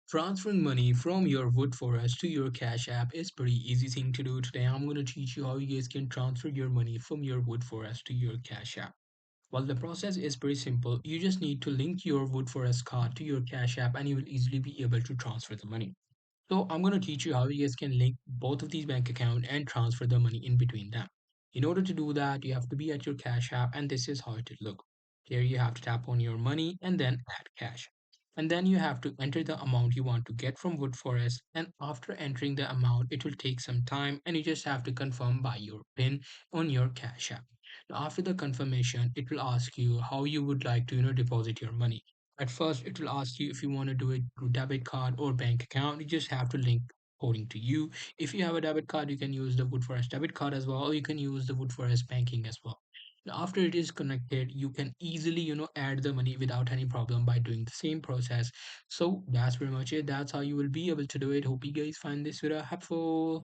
Transferring money from your Woodforest to your Cash App is pretty easy thing to do. Today I'm going to teach you how you guys can transfer your money from your Woodforest to your Cash App. Well, the process is pretty simple. You just need to link your Woodforest card to your Cash App and you will easily be able to transfer the money. So I'm going to teach you how you guys can link both of these bank accounts and transfer the money in between them. In order to do that, you have to be at your Cash App and this is how it will look. Here you have to tap on your money and then add cash. And then you have to enter the amount you want to get from Woodforest. And after entering the amount, it will take some time and you just have to confirm by your PIN on your Cash App. Now, after the confirmation, it will ask you how you would like to deposit your money. At first, it will ask you if you want to do it through debit card or bank account. You just have to link according to you. If you have a debit card, you can use the Woodforest debit card as well, or you can use the Woodforest banking as well. Now, after it is connected, you can easily, add the money without any problem by doing the same process. So that's pretty much it. That's how you will be able to do it. Hope you guys find this video helpful.